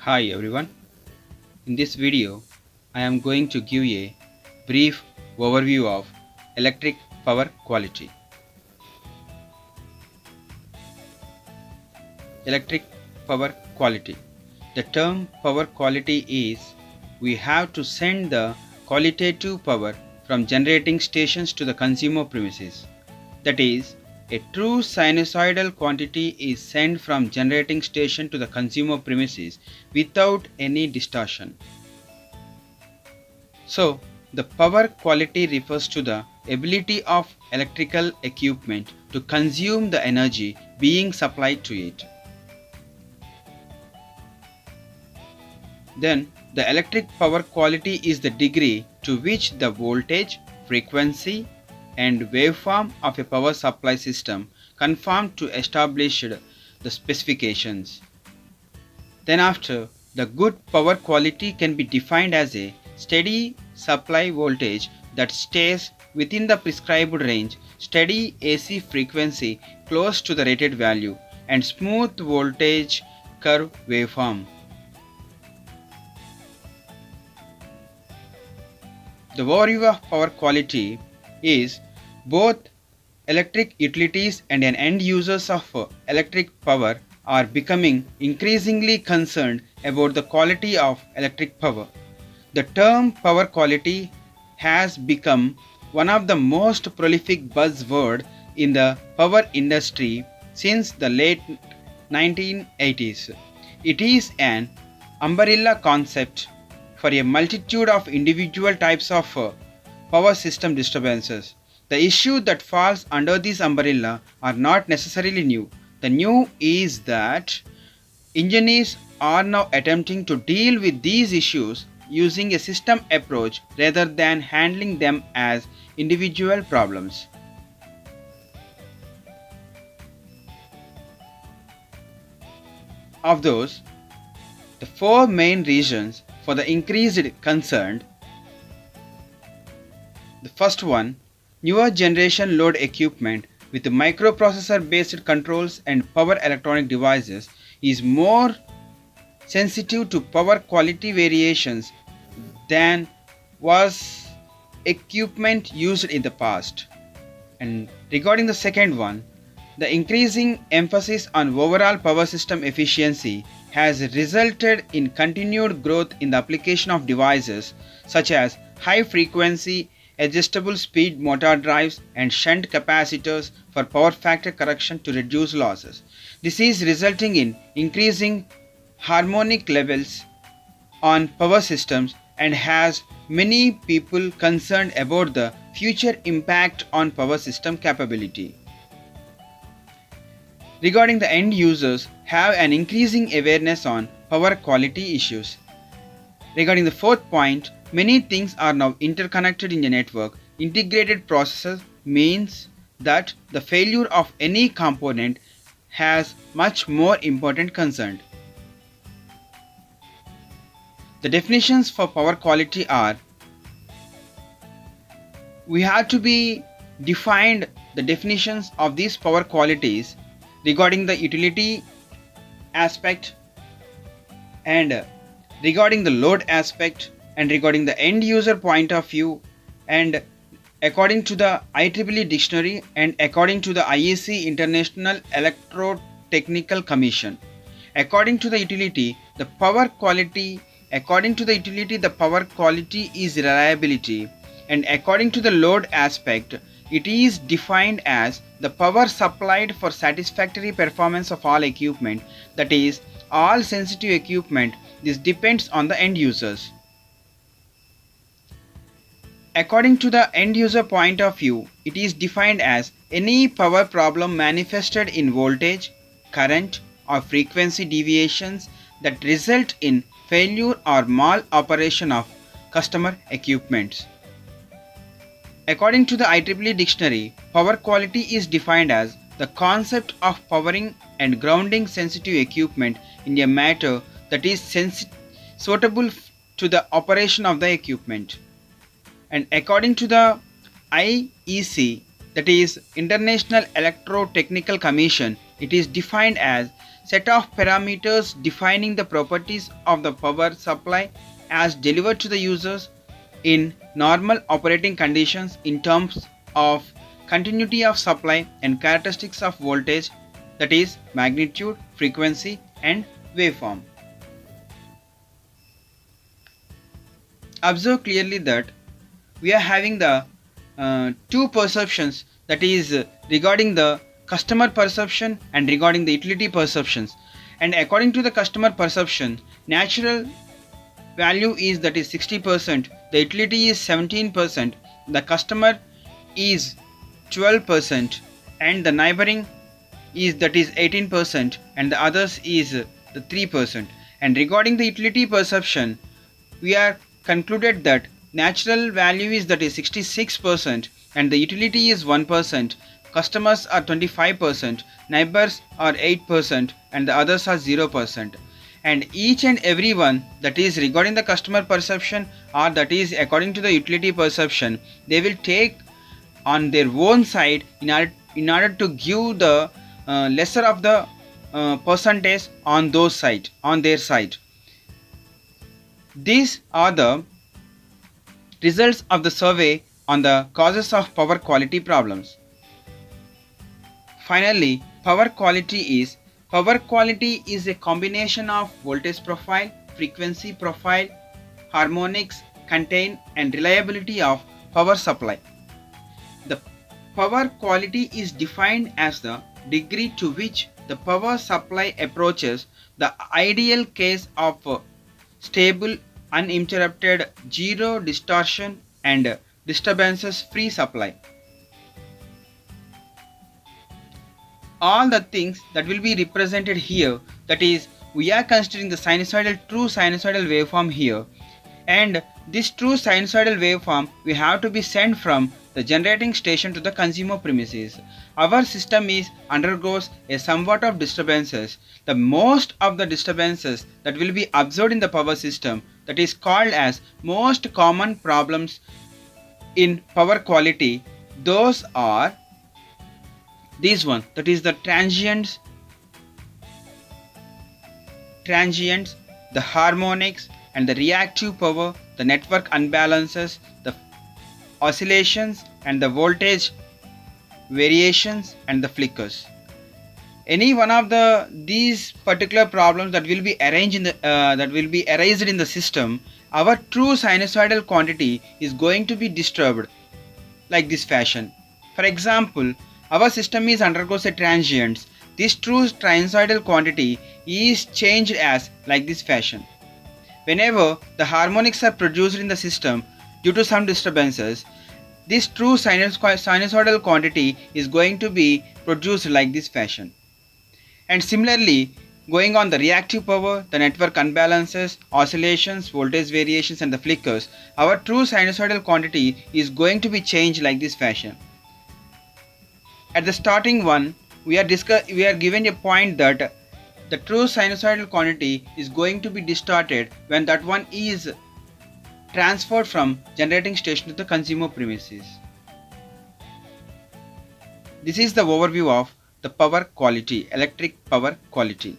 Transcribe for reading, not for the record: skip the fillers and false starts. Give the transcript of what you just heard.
Hi everyone. In this video, I am going to give a brief overview of electric power quality. Electric power quality. The term power quality is we have to send the qualitative power from generating stations to the consumer premises. That is, a true sinusoidal quantity is sent from generating station to the consumer premises without any distortion. So, the power quality refers to the ability of electrical equipment to consume the energy being supplied to it. Then, the electric power quality is the degree to which the voltage, frequency, and waveform of a power supply system conform to established the specifications. Then after, the good power quality can be defined as a steady supply voltage that stays within the prescribed range, steady AC frequency close to the rated value, and smooth voltage curve waveform. The overview of power quality is both electric utilities and an end users of electric power are becoming increasingly concerned about the quality of electric power. The term power quality has become one of the most prolific buzzwords in the power industry since the late 1980s. It is an umbrella concept for a multitude of individual types of power system disturbances. The issues that falls under this umbrella are not necessarily new. The new is that engineers are now attempting to deal with these issues using a system approach rather than handling them as individual problems. Of those, the four main reasons for the increased concern. The first one, newer generation load equipment with microprocessor based controls and power electronic devices is more sensitive to power quality variations than was equipment used in the past. And regarding the second one, the increasing emphasis on overall power system efficiency has resulted in continued growth in the application of devices such as high frequency adjustable speed motor drives and shunt capacitors for power factor correction to reduce losses. This is resulting in increasing harmonic levels on power systems and has many people concerned about the future impact on power system capability. Regarding the end users have an increasing awareness on power quality issues. Regarding the fourth point, many things are now interconnected in a network. Integrated processors means that the failure of any component has much more important concern. The definitions for power quality are, we have to be defined the definitions of these power qualities regarding the utility aspect and regarding the load aspect and regarding the end user point of view, and according to the IEEE dictionary and according to the IEC International Electrotechnical Commission. According to the utility, the power quality is reliability, and according to the load aspect, it is defined as the power supplied for satisfactory performance of all equipment, that is, all sensitive equipment. This depends on the end users. According to the end user point of view, it is defined as any power problem manifested in voltage, current, or frequency deviations that result in failure or mal-operation of customer equipments. According to the IEEE dictionary, power quality is defined as the concept of powering and grounding sensitive equipment in a manner that is suitable to the operation of the equipment. And according to the IEC, that is International Electrotechnical Commission, It is defined as set of parameters defining the properties of the power supply as delivered to the users in normal operating conditions in terms of continuity of supply and characteristics of voltage, that is magnitude, frequency and waveform. Observe clearly that we are having the two perceptions, that is regarding the customer perception and regarding the utility perceptions. And according to the customer perception, natural value is, that is 60%, the utility is 17%, the customer is 12%, and the neighboring is, that is 18%, and the others is the 3%. And regarding the utility perception, we are concluded that natural value is, that is 66%, and the utility is 1%, customers are 25%, neighbors are 8%, and the others are 0%. And each and every one, that is regarding the customer perception or that is according to the utility perception, they will take on their own side in order to give the lesser of the percentage on their side. These are the results of the survey on the causes of power quality problems. Finally, power quality is a combination of voltage profile, frequency profile, harmonics, content and reliability of power supply. The power quality is defined as the degree to which the power supply approaches the ideal case of stable, uninterrupted, zero distortion and disturbances free supply. All the things that will be represented here, that is we are considering the true sinusoidal waveform here, and this true sinusoidal waveform we have to be sent from the generating station to the consumer premises. Our system undergoes a somewhat of disturbances. The most of the disturbances that will be observed in the power system, that is called as most common problems in power quality, those are these one, that is the transients, the harmonics and the reactive power, the network unbalances, the oscillations and the voltage variations and the flickers. Any one of these particular problems that will be arranged in the erased in the system, our true sinusoidal quantity is going to be disturbed like this fashion. For example, our system undergoes a transients. This true sinusoidal quantity is changed as like this fashion. Whenever the harmonics are produced in the system due to some disturbances, this true sinusoidal quantity is going to be produced like this fashion. And similarly, going on the reactive power, the network unbalances, oscillations, voltage variations and the flickers, our true sinusoidal quantity is going to be changed like this fashion. At the starting one, we are given a point that the true sinusoidal quantity is going to be distorted when that one is transferred from generating station to the consumer premises. This is the overview of the power quality, electric power quality.